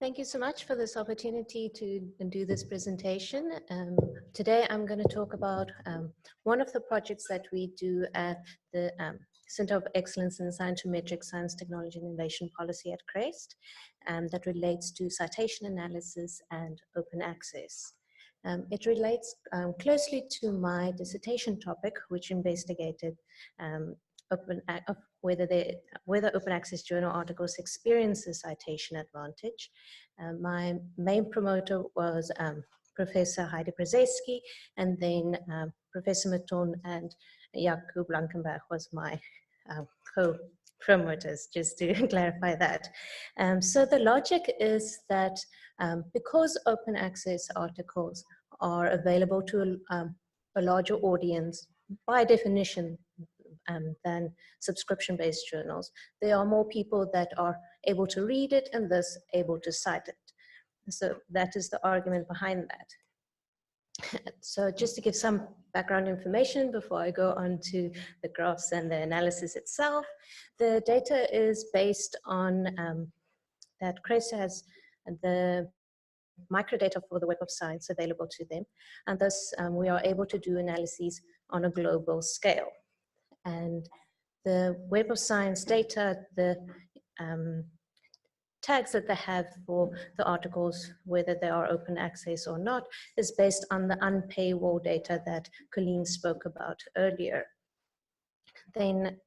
Thank you so much for this opportunity to do this presentation. Today I'm going to talk about one of the projects that we do at the Center of Excellence in Scientometric Science, Technology and Innovation Policy at CREST that relates to citation analysis and open access. It relates closely to my dissertation topic, which investigated whether open access journal articles experience a citation advantage. My main promoter was Professor Heidi Brzezinski, and then Professor Maton and Jaco Blanckenberg was my co-promoters, just to clarify that. So the logic is that because open access articles are available to a larger audience, by definition, than subscription-based journals, there are more people that are able to read it and thus able to cite it. So that is the argument behind that. So just to give some background information before I go on to the graphs and the analysis itself, the data is based on that CREST has the microdata for the Web of Science available to them, and thus we are able to do analyses on a global scale. And the Web of Science data, the tags that they have for the articles, whether they are open access or not, is based on the unpaywall data that Colleen spoke about earlier. Then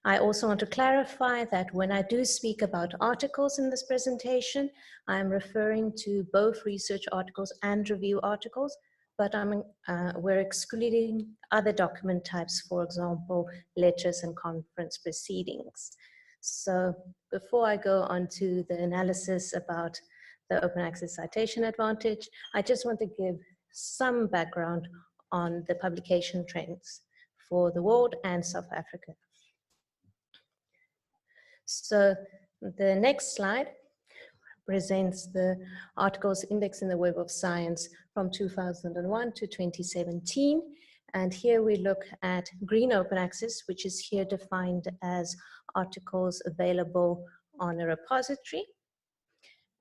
I also want to clarify that when I do speak about articles in this presentation, I'm referring to both research articles and review articles, but we're excluding other document types, for example, letters and conference proceedings. So before I go on to the analysis about the open access citation advantage, I just want to give some background on the publication trends for the world and South Africa. So the next slide presents the articles index in the Web of Science from 2001 to 2017. And here we look at green open access, which is here defined as articles available on a repository.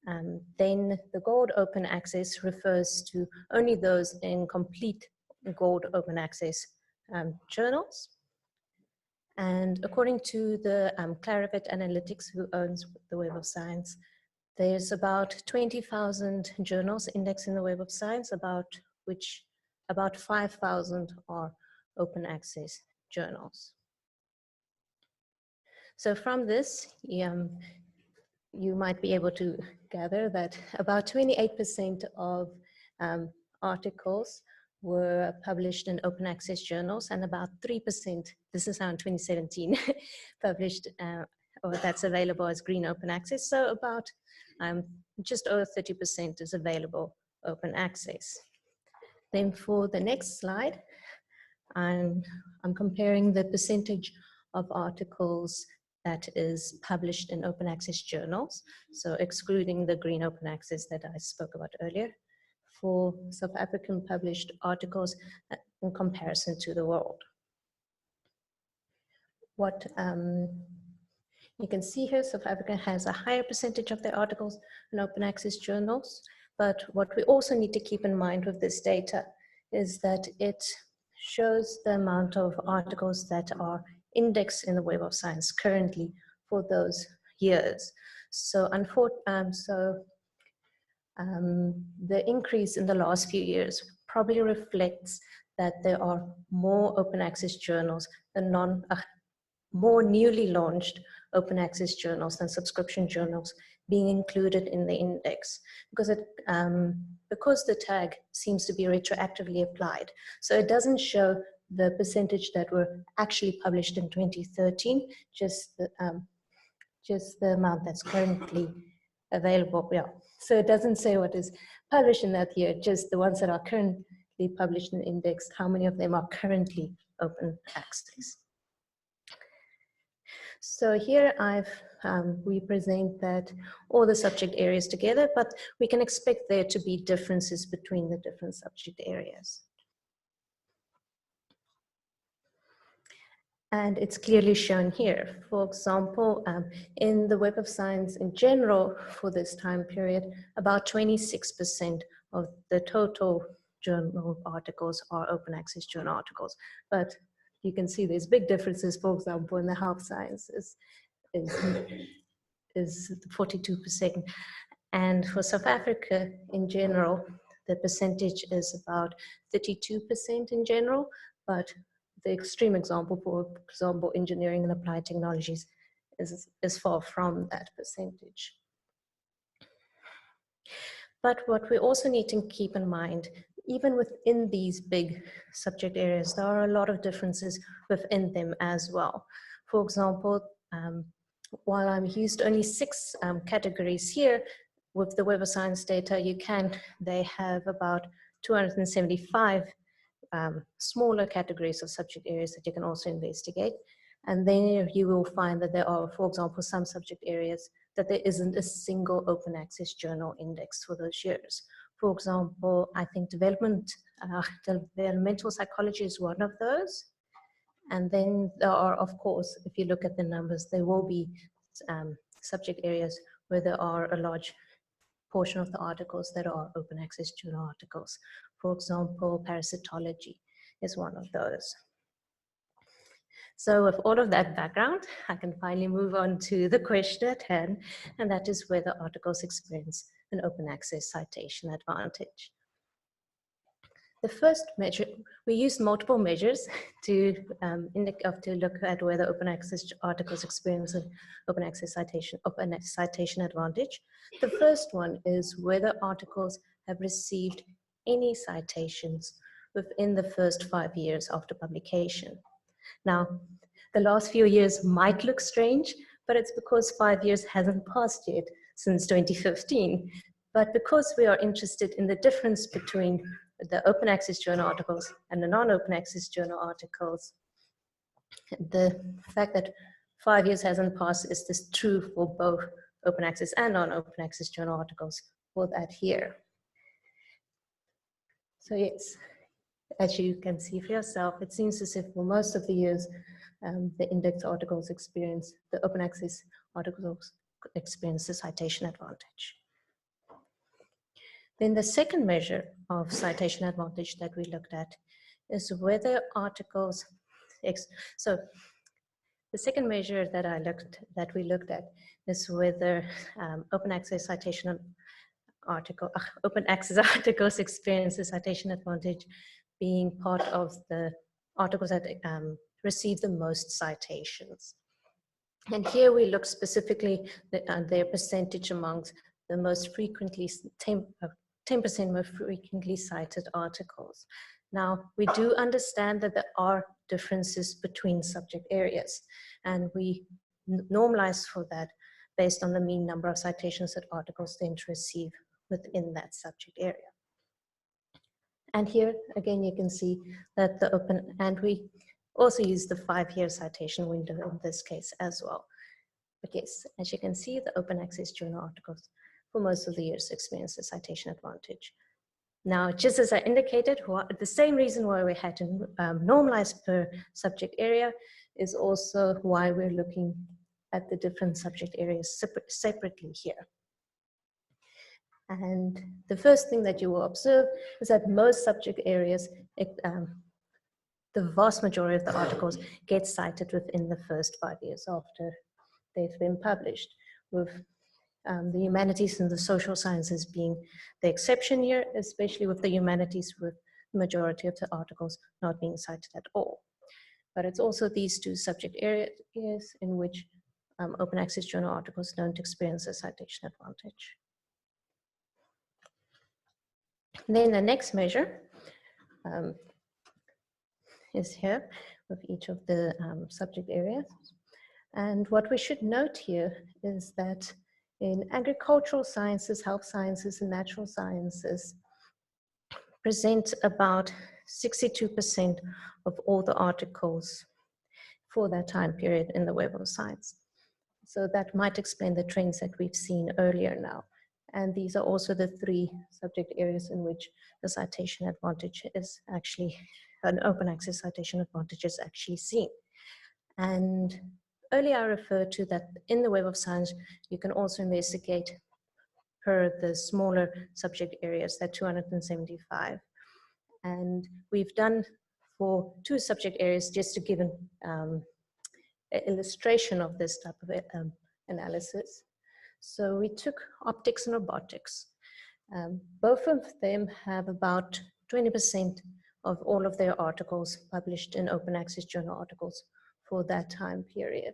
Then the gold open access refers to only those in complete gold open access journals. And according to the Clarivate Analytics, who owns the Web of Science, there's about 20,000 journals indexed in the Web of Science, which about 5,000 are open access journals. So from this, you might be able to gather that about 28% of articles were published in open access journals, and about 3%, this is now in 2017, published or that's available as green open access. So about just over 30% is available open access. Then for the next slide, I'm comparing the percentage of articles that is published in open access journals, so excluding the green open access that I spoke about earlier, for South African published articles in comparison to the world. What you can see here, South Africa has a higher percentage of their articles in open access journals, but what we also need to keep in mind with this data is that it shows the amount of articles that are indexed in the Web of Science currently for those years. So, the increase in the last few years probably reflects that there are more open access journals than more newly launched open access journals than subscription journals being included in the index, because the tag seems to be retroactively applied. So it doesn't show the percentage that were actually published in 2013, just the amount that's currently available. Yeah. So it doesn't say what is published in that year, just the ones that are currently published in the index, how many of them are currently open access. So here we present that all the subject areas together, but we can expect there to be differences between the different subject areas. And it's clearly shown here. For example, in the Web of Science in general for this time period, about 26% of the total journal articles are open access journal articles. But you can see there's big differences, for example, in the health sciences is 42%. And for South Africa in general, the percentage is about 32% in general, but the extreme example, for example, engineering and applied technologies is far from that percentage. But what we also need to keep in mind, even within these big subject areas, there are a lot of differences within them as well. For example, while I'm used only 6 categories here, with the Web of Science data, they have about 275 smaller categories of subject areas that you can also investigate. And then you will find that there are, for example, some subject areas that there isn't a single open access journal index for those years. For example, I think developmental psychology is one of those. And then there are, of course, if you look at the numbers, there will be subject areas where there are a large portion of the articles that are open access journal articles. For example, parasitology is one of those. So with all of that background, I can finally move on to the question at hand, and that is whether articles experience an open access citation advantage. The first measure, we used multiple measures to look at whether open access articles experience an open access citation advantage. The first one is whether articles have received any citations within the first 5 years after publication. Now, the last few years might look strange, but it's because 5 years hasn't passed yet since 2015. But because we are interested in the difference between the open access journal articles and the non-open access journal articles, the fact that 5 years hasn't passed is this true for both open access and non-open access journal articles for that here. So yes, as you can see for yourself, it seems as if for most of the years, the index articles experience, the open access articles experience the citation advantage. Then the second measure of citation advantage that we looked at is whether articles, so the second measure that we looked at is whether open access articles experience the citation advantage being part of the articles that receive the most citations. And here we look specifically at their percentage amongst the most frequently, 10% most frequently cited articles. Now, we do understand that there are differences between subject areas, and we normalize for that based on the mean number of citations that articles tend to receive within that subject area. And here, again, you can see that the open, and we also use the 5-year citation window in this case as well. But yes, as you can see, the open access journal articles for most of the years experience the citation advantage. Now, just as I indicated, the same reason why we had to normalize per subject area is also why we're looking at the different subject areas separately here. And the first thing that you will observe is that most subject areas, the vast majority of the articles get cited within the first 5 years after they've been published, with the humanities and the social sciences being the exception here, especially with the humanities, with the majority of the articles not being cited at all. But it's also these two subject areas in which open access journal articles don't experience a citation advantage. Then the next measure is here with each of the subject areas. And what we should note here is that in agricultural sciences, health sciences, and natural sciences present about 62% of all the articles for that time period in the Web of Science. So that might explain the trends that we've seen earlier now. And these are also the 3 subject areas in which the citation advantage is actually, an open access citation advantage is actually seen. And earlier I referred to that in the Web of Science, you can also investigate per the smaller subject areas, that 275. And we've done for 2 subject areas, just to give an illustration of this type of analysis. So we took optics and robotics. Both of them have about 20% of all of their articles published in open access journal articles for that time period.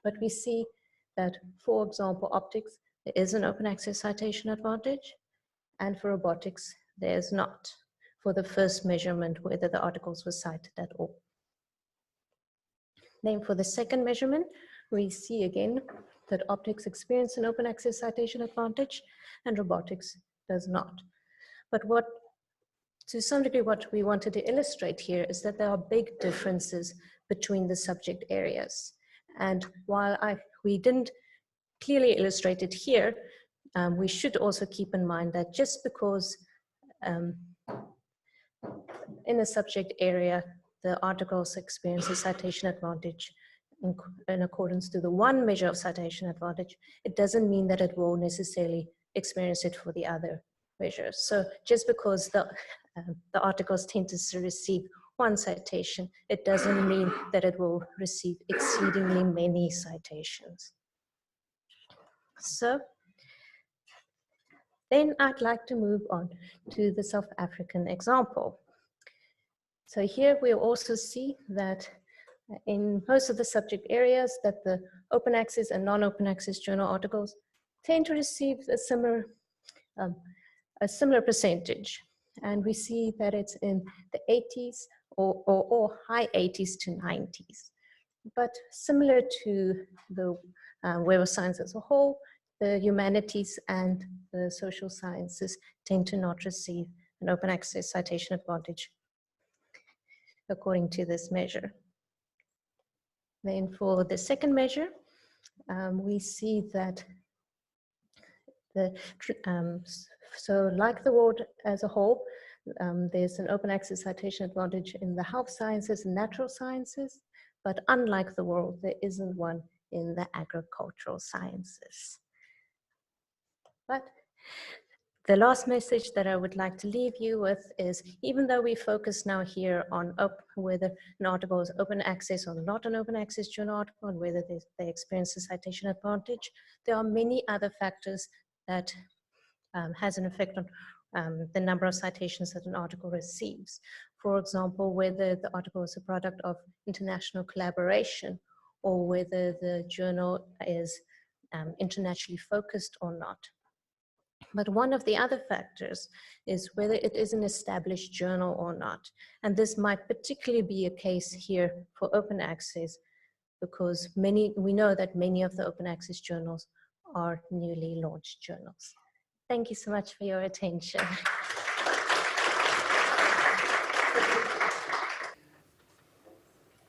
But we see that, for example, optics, there is an open access citation advantage, and for robotics, there's not, for the first measurement, whether the articles were cited at all. Then for the second measurement, we see again that optics experience an open access citation advantage and robotics does not. But to some degree, what we wanted to illustrate here is that there are big differences between the subject areas. And while we didn't clearly illustrate it here, we should also keep in mind that just because in a subject area, the articles experience a citation advantage in accordance to the one measure of citation advantage, it doesn't mean that it will necessarily experience it for the other measures. So just because the articles tend to receive one citation, it doesn't mean that it will receive exceedingly many citations. So then I'd like to move on to the South African example. So here we also see that in most of the subject areas that the open access and non-open access journal articles tend to receive a similar percentage. And we see that it's in the 80s or high 80s to 90s. But similar to the Web of Science as a whole, the humanities and the social sciences tend to not receive an open access citation advantage according to this measure. Then for the second measure, we see that so like the world as a whole, there's an open access citation advantage in the health sciences and natural sciences, but unlike the world, there isn't one in the agricultural sciences. But the last message that I would like to leave you with is, even though we focus now here on whether an article is open access or not an open access journal article, and whether they experience a citation advantage, there are many other factors that has an effect on the number of citations that an article receives. For example, whether the article is a product of international collaboration, or whether the journal is internationally focused or not. But one of the other factors is whether it is an established journal or not. And this might particularly be a case here for open access, because we know that many of the open access journals are newly launched journals. Thank you so much for your attention.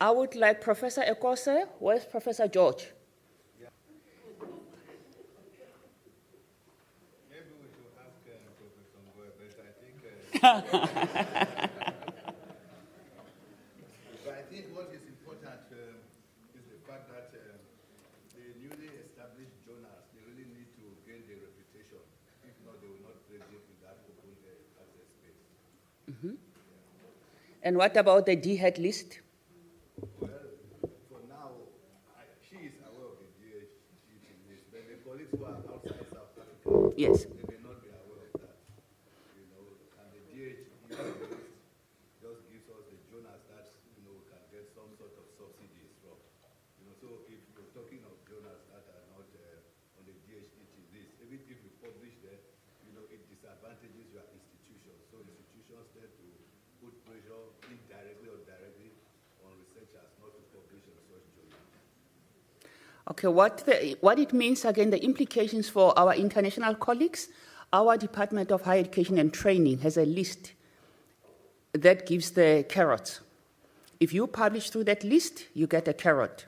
I would like Professor Ekose. Where's Professor George? But I think what is important is the fact that the newly established journals, they really need to gain their reputation. If not, they will not break it in that open access space. Mm-hmm. Yeah. And what about the D-head list? Well, for now, she is aware of the D-head list, but the colleagues who are outside South Africa, yes, they may not be aware of that. You know, and the D-head list just gives us the journals that, you know, can get some sort of subsidies from. You know, so if you're talking of journals that are not on the DHET list, even if you publish them, you know, it disadvantages your institutions. So institutions tend to put pressure indirectly or directly on researchers not to publish on such journals. Okay, what it means, again, the implications for our international colleagues, our Department of Higher Education and Training has a list that gives the carrot. If you publish through that list, you get a carrot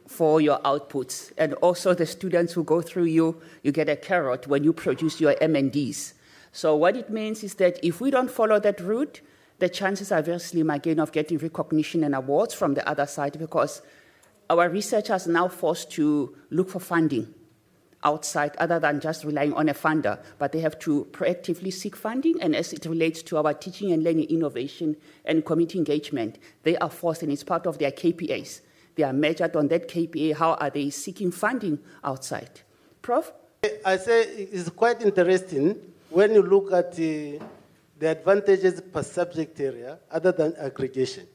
for your outputs. And also the students who go through you get a carrot when you produce your M&Ds. So what it means is that if we don't follow that route, the chances are very slim, again, of getting recognition and awards from the other side, because our researchers are now forced to look for funding outside other than just relying on a funder, but they have to proactively seek funding, and as it relates to our teaching and learning innovation and community engagement, they are forced, and it's part of their KPAs. They are measured on that KPA, how are they seeking funding outside? Prof? I say it's quite interesting when you look at the advantages per subject area other than aggregation.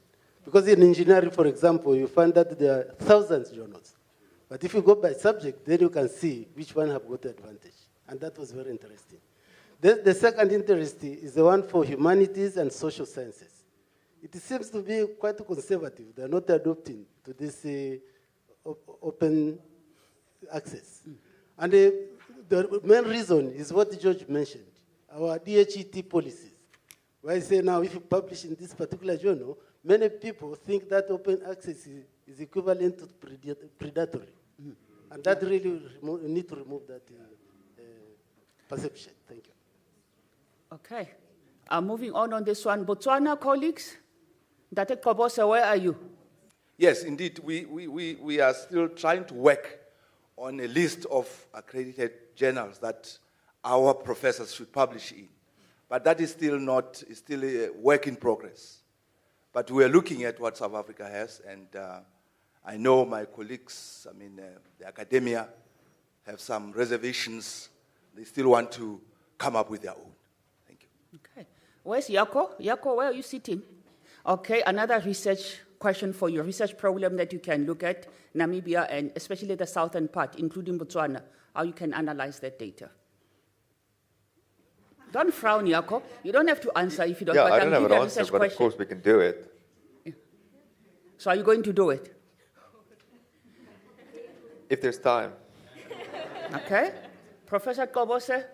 Because in engineering, for example, you find that there are thousands of journals. But if you go by subject, then you can see which one have got the advantage. And that was very interesting. The second interest is the one for humanities and social sciences. It seems to be quite conservative. They're not adopting to this open access. And the main reason is what George mentioned, our DHET policies. Where I say now, if you publish in this particular journal, many people think that open access is equivalent to predatory. And that really, we need to remove that perception. Thank you. Okay. Moving on this one. Botswana colleagues, Dr. Kobose, where are you? Yes, indeed, we are still trying to work on a list of accredited journals that our professors should publish in. But that is still a work in progress. But we are looking at what South Africa has, and I know my colleagues, the academia, have some reservations. They still want to come up with their own. Thank you. Okay. Where's Jaco? Jaco, where are you sitting? Okay, another research question for you, research problem that you can look at Namibia and especially the southern part, including Botswana, how you can analyze that data. Don't frown, Jaco. You don't have to answer if you don't. Yeah, but I don't have an give you a answer, research but of question. course we can do it. So are you going to do it? If there's time. Okay. Professor Kobose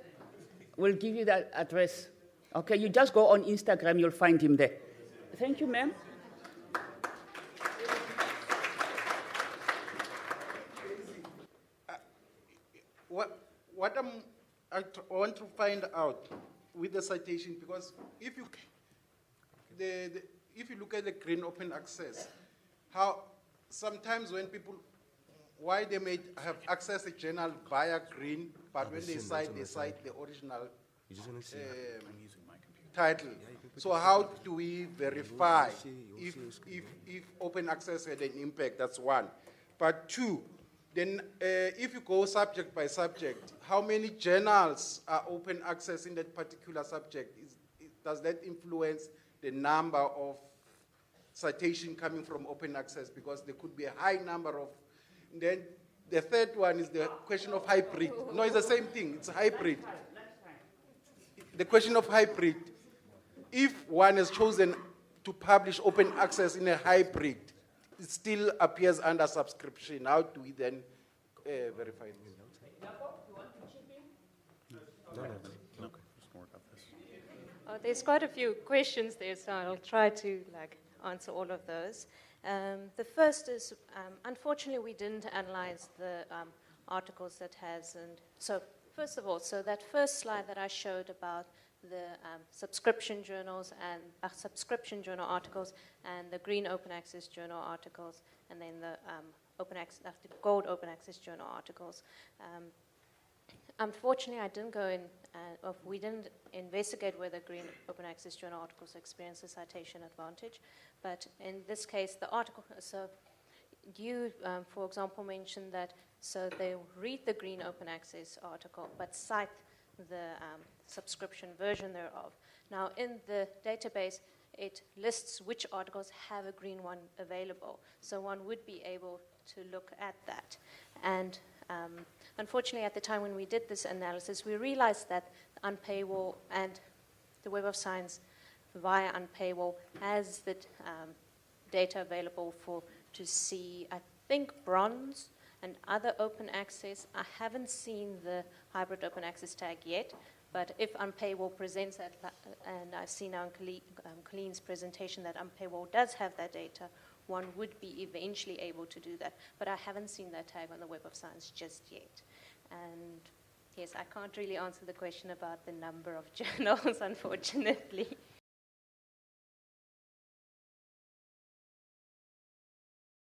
will give you that address. Okay, you just go on Instagram, you'll find him there. Thank you, ma'am. What I want to find out with the citation, because if you look at the green open access, how sometimes when people, why they may have access to journal via green, but when they cite the original title. So how do we verify if open access had an impact? That's one. But two, then if you go subject by subject, how many journals are open access in that particular subject? Does that influence the number of citation coming from open access? Because there could be a high number of. Then the third one is the question of hybrid. No, it's the same thing. It's hybrid. The question of hybrid. If one has chosen to publish open access in a hybrid, it still appears under subscription. How do we then verify this? There's quite a few questions there, so I'll try to answer all of those. The first is, unfortunately, we didn't analyze the articles that has, and so first of all, so that first slide that I showed about the subscription journals and subscription journal articles and the green open access journal articles, and then the the gold open access journal articles. Unfortunately, I didn't go in, we didn't investigate whether green open access journal articles experience a citation advantage, but in this case, the article, so you, for example, mentioned that, so they read the green open access article, but cite the subscription version thereof. Now, in the database, it lists which articles have a green one available, so one would be able to look at that. And unfortunately, at the time when we did this analysis, we realized that Unpaywall and the Web of Science via Unpaywall has the data available to see, I think, bronze and other open access. I haven't seen the hybrid open access tag yet, but if Unpaywall presents that, and I've seen on Colleen's presentation that Unpaywall does have that data, one would be eventually able to do that. But I haven't seen that tag on the Web of Science just yet. And yes, I can't really answer the question about the number of journals, unfortunately.